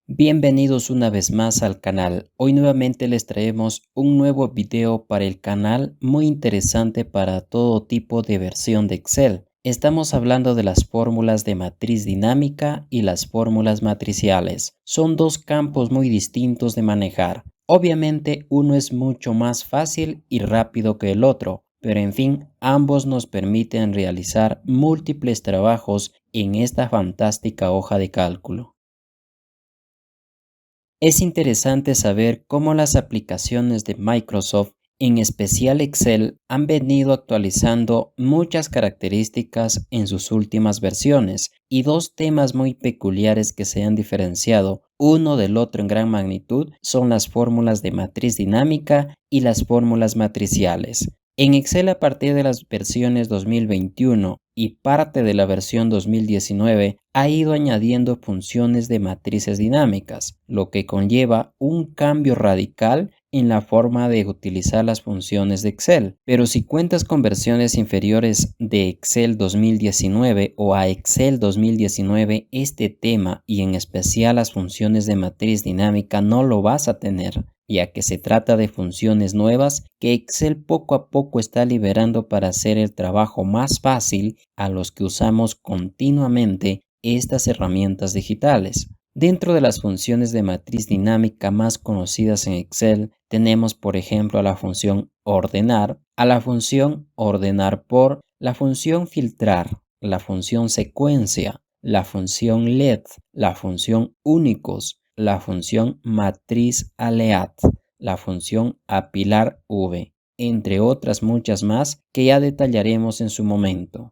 Bienvenidos una vez más al canal. Hoy nuevamente les traemos un nuevo video para el canal muy interesante para todo tipo de versión de Excel. Estamos hablando de las fórmulas de matriz dinámica y las fórmulas matriciales. Son dos campos muy distintos de manejar. Obviamente uno es mucho más fácil y rápido que el otro, pero en fin, ambos nos permiten realizar múltiples trabajos en esta fantástica hoja de cálculo. Es interesante saber cómo las aplicaciones de Microsoft, en especial Excel, han venido actualizando muchas características en sus últimas versiones y dos temas muy peculiares que se han diferenciado uno del otro en gran magnitud son las fórmulas de matriz dinámica y las fórmulas matriciales. En Excel a partir de las versiones 2021 y parte de la versión 2019 ha ido añadiendo funciones de matrices dinámicas, lo que conlleva un cambio radical en la forma de utilizar las funciones de Excel. Pero si cuentas con versiones inferiores de Excel 2019 o a Excel 2019, este tema y en especial las funciones de matriz dinámica no lo vas a tener, ya que se trata de funciones nuevas que Excel poco a poco está liberando para hacer el trabajo más fácil a los que usamos continuamente estas herramientas digitales. Dentro de las funciones de matriz dinámica más conocidas en Excel, tenemos por ejemplo a la función ordenar, a la función ordenar por, la función filtrar, la función secuencia, la función LED, la función únicos, la función matriz aleat, la función apilar v, entre otras muchas más que ya detallaremos en su momento.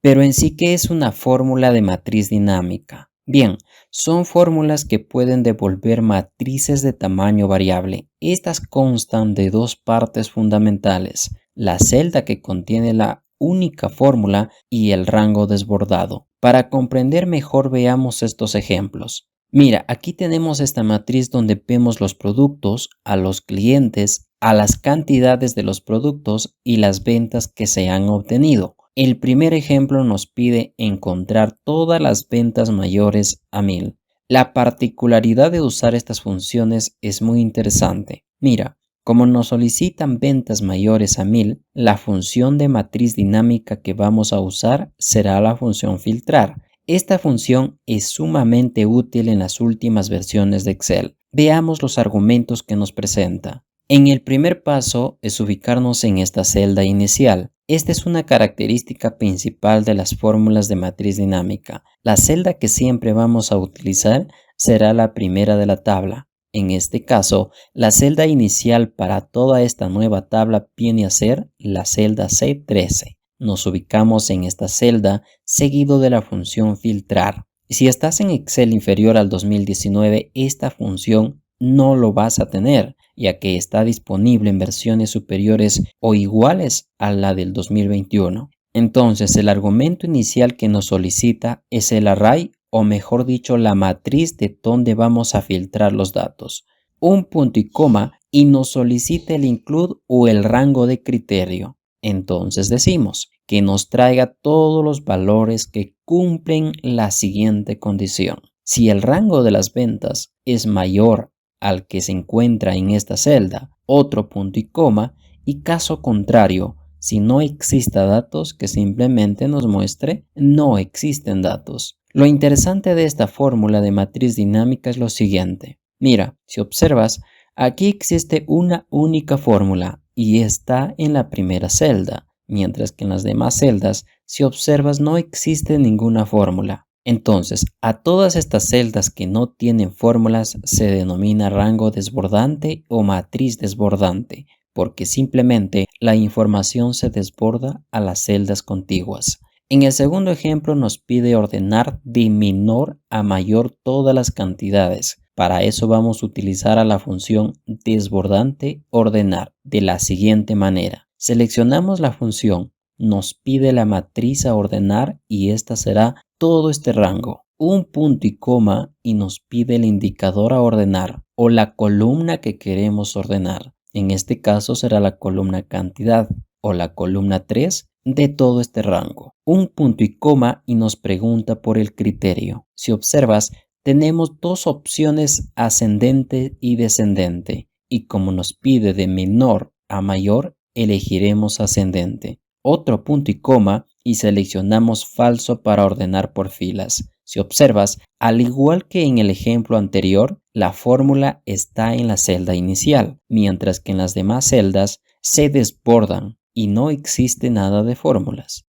Pero en sí, ¿qué es una fórmula de matriz dinámica? Bien, son fórmulas que pueden devolver matrices de tamaño variable. Estas constan de dos partes fundamentales, la celda que contiene la única fórmula y el rango desbordado. Para comprender mejor veamos estos ejemplos. Mira, aquí tenemos esta matriz donde vemos los productos, a los clientes, a las cantidades de los productos y las ventas que se han obtenido. El primer ejemplo nos pide encontrar todas las ventas mayores a 1000. La particularidad de usar estas funciones es muy interesante. Mira, como nos solicitan ventas mayores a 1000, la función de matriz dinámica que vamos a usar será la función filtrar. Esta función es sumamente útil en las últimas versiones de Excel. Veamos los argumentos que nos presenta. En el primer paso es ubicarnos en esta celda inicial. Esta es una característica principal de las fórmulas de matriz dinámica. La celda que siempre vamos a utilizar será la primera de la tabla. En este caso, la celda inicial para toda esta nueva tabla viene a ser la celda C13. Nos ubicamos en esta celda seguido de la función filtrar. Si estás en Excel inferior al 2019, esta función no lo vas a tener, ya que está disponible en versiones superiores o iguales a la del 2021. Entonces, el argumento inicial que nos solicita es el array, o mejor dicho, la matriz de donde vamos a filtrar los datos. Un punto y coma y nos solicita el include o el rango de criterio. Entonces decimos que nos traiga todos los valores que cumplen la siguiente condición. Si el rango de las ventas es mayor al que se encuentra en esta celda, otro punto y coma, y caso contrario, si no exista datos, que simplemente nos muestre no existen datos. Lo interesante de esta fórmula de matriz dinámica es lo siguiente. Mira, si observas, aquí existe una única fórmula y está en la primera celda, mientras que en las demás celdas, si observas, no existe ninguna fórmula. Entonces, a todas estas celdas que no tienen fórmulas se denomina rango desbordante o matriz desbordante, porque simplemente la información se desborda a las celdas contiguas. En el segundo ejemplo nos pide ordenar de menor a mayor todas las cantidades. Para eso vamos a utilizar a la función desbordante ordenar de la siguiente manera. Seleccionamos la función, nos pide la matriz a ordenar y esta será todo este rango. Un punto y coma y nos pide el indicador a ordenar o la columna que queremos ordenar. En este caso será la columna cantidad o la columna 3 de todo este rango. Un punto y coma y nos pregunta por el criterio. Si observas, tenemos dos opciones ascendente y descendente, y como nos pide de menor a mayor, elegiremos ascendente. Otro punto y coma y seleccionamos falso para ordenar por filas. Si observas, al igual que en el ejemplo anterior, la fórmula está en la celda inicial, mientras que en las demás celdas se desbordan y no existe nada de fórmulas.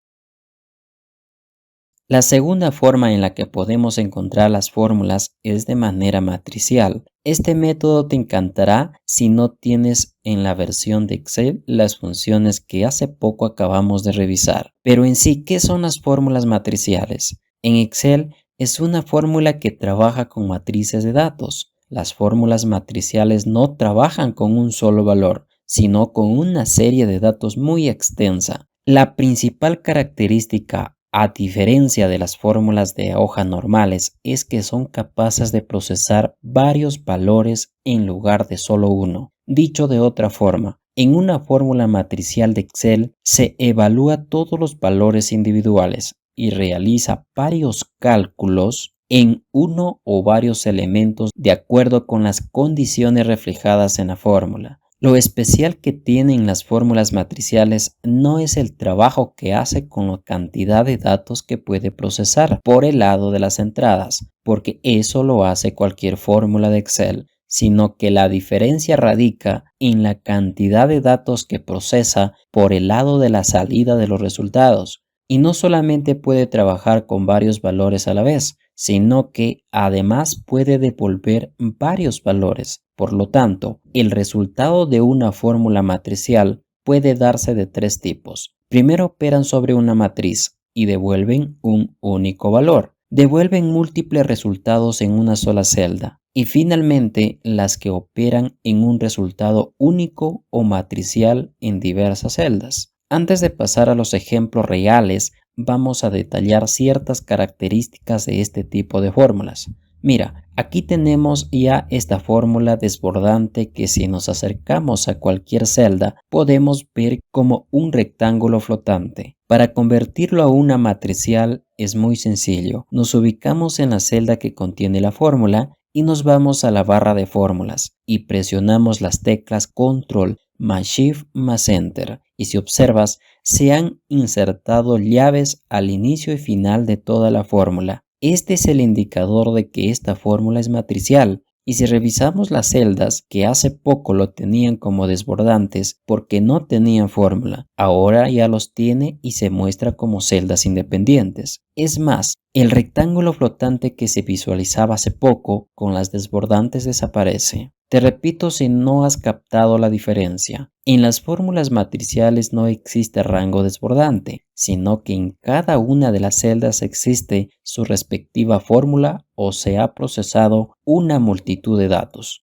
La segunda forma en la que podemos encontrar las fórmulas es de manera matricial. Este método te encantará si no tienes en la versión de Excel las funciones que hace poco acabamos de revisar. Pero en sí, ¿qué son las fórmulas matriciales? En Excel es una fórmula que trabaja con matrices de datos. Las fórmulas matriciales no trabajan con un solo valor, sino con una serie de datos muy extensa. La principal característica, a diferencia de las fórmulas de hoja normales, es que son capaces de procesar varios valores en lugar de solo uno. Dicho de otra forma, en una fórmula matricial de Excel se evalúa todos los valores individuales y realiza varios cálculos en uno o varios elementos de acuerdo con las condiciones reflejadas en la fórmula. Lo especial que tienen las fórmulas matriciales no es el trabajo que hace con la cantidad de datos que puede procesar por el lado de las entradas, porque eso lo hace cualquier fórmula de Excel, sino que la diferencia radica en la cantidad de datos que procesa por el lado de la salida de los resultados. Y no solamente puede trabajar con varios valores a la vez, sino que además puede devolver varios valores. Por lo tanto, el resultado de una fórmula matricial puede darse de tres tipos. Primero operan sobre una matriz y devuelven un único valor. Devuelven múltiples resultados en una sola celda. Y finalmente, las que operan en un resultado único o matricial en diversas celdas. Antes de pasar a los ejemplos reales, vamos a detallar ciertas características de este tipo de fórmulas. Mira, aquí tenemos ya esta fórmula desbordante que si nos acercamos a cualquier celda podemos ver como un rectángulo flotante. Para convertirlo a una matricial es muy sencillo. Nos ubicamos en la celda que contiene la fórmula y nos vamos a la barra de fórmulas y presionamos las teclas Control más Shift más Enter. Y si observas, se han insertado llaves al inicio y final de toda la fórmula. Este es el indicador de que esta fórmula es matricial. Y si revisamos las celdas que hace poco lo tenían como desbordantes porque no tenían fórmula, ahora ya los tiene y se muestra como celdas independientes. Es más, el rectángulo flotante que se visualizaba hace poco con las desbordantes desaparece. Te repito si no has captado la diferencia. En las fórmulas matriciales no existe rango desbordante, sino que en cada una de las celdas existe su respectiva fórmula o se ha procesado una multitud de datos.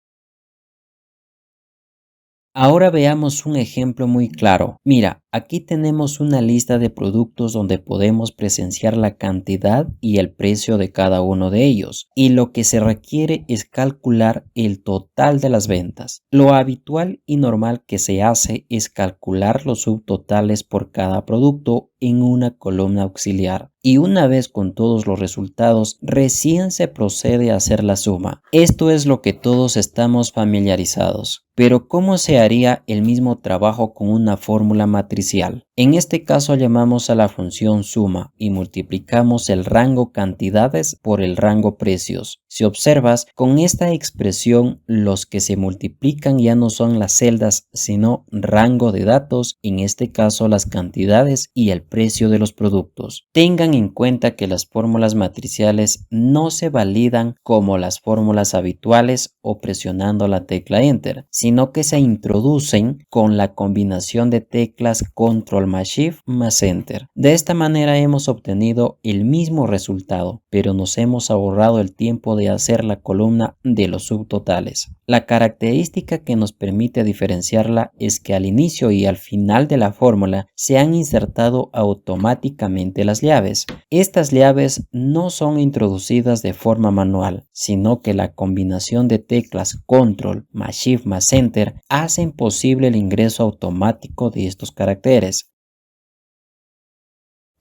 Ahora veamos un ejemplo muy claro. Mira, aquí tenemos una lista de productos donde podemos presenciar la cantidad y el precio de cada uno de ellos. Y lo que se requiere es calcular el total de las ventas. Lo habitual y normal que se hace es calcular los subtotales por cada producto en una columna auxiliar. Y una vez con todos los resultados, recién se procede a hacer la suma. Esto es lo que todos estamos familiarizados. Pero ¿cómo se haría el mismo trabajo con una fórmula matricial? En este caso llamamos a la función suma y multiplicamos el rango cantidades por el rango precios. Si observas, con esta expresión los que se multiplican ya no son las celdas, sino rango de datos, en este caso las cantidades y el precio de los productos. Tengan en cuenta que las fórmulas matriciales no se validan como las fórmulas habituales o presionando la tecla Enter, sino que se introducen con la combinación de teclas Control más Shift más Enter. De esta manera hemos obtenido el mismo resultado, pero nos hemos ahorrado el tiempo de hacer la columna de los subtotales. La característica que nos permite diferenciarla es que al inicio y al final de la fórmula se han insertado automáticamente las llaves. Estas llaves no son introducidas de forma manual, sino que la combinación de teclas Control más Shift más Enter hacen posible el ingreso automático de estos caracteres.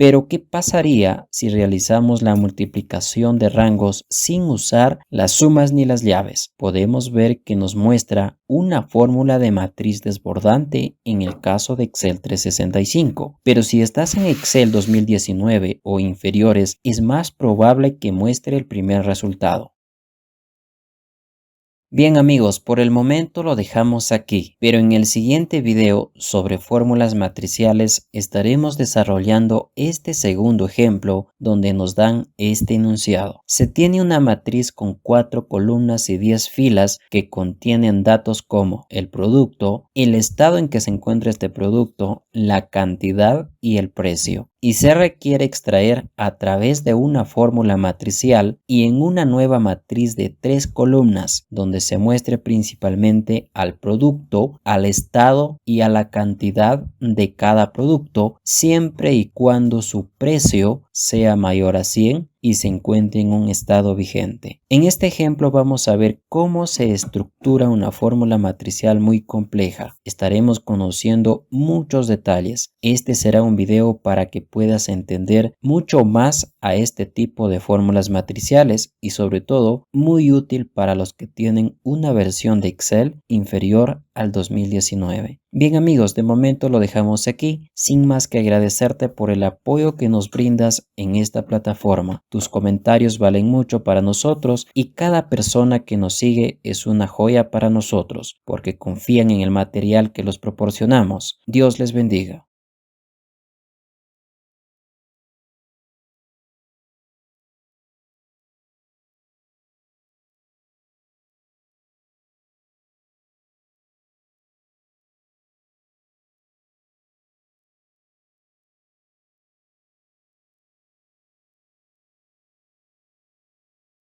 Pero ¿qué pasaría si realizamos la multiplicación de rangos sin usar las sumas ni las llaves? Podemos ver que nos muestra una fórmula de matriz desbordante en el caso de Excel 365. Pero si estás en Excel 2019 o inferiores, es más probable que muestre el primer resultado. Bien amigos, por el momento lo dejamos aquí, pero en el siguiente video sobre fórmulas matriciales estaremos desarrollando este segundo ejemplo donde nos dan este enunciado. Se tiene una matriz con 4 columnas y 10 filas que contienen datos como el producto, el estado en que se encuentra este producto, la cantidad y el precio. Y se requiere extraer a través de una fórmula matricial y en una nueva matriz de 3 columnas donde se muestre principalmente al producto, al estado y a la cantidad de cada producto siempre y cuando su precio sea mayor a 100 y se encuentre en un estado vigente. En este ejemplo vamos a ver cómo se estructura una fórmula matricial muy compleja. Estaremos conociendo muchos detalles. Este será un video para que puedas entender mucho más a este tipo de fórmulas matriciales y sobre todo muy útil para los que tienen una versión de Excel inferior al 2019. Bien amigos, de momento lo dejamos aquí, sin más que agradecerte por el apoyo que nos brindas en esta plataforma. Tus comentarios valen mucho para nosotros y cada persona que nos sigue es una joya para nosotros, porque confían en el material que los proporcionamos. Dios les bendiga.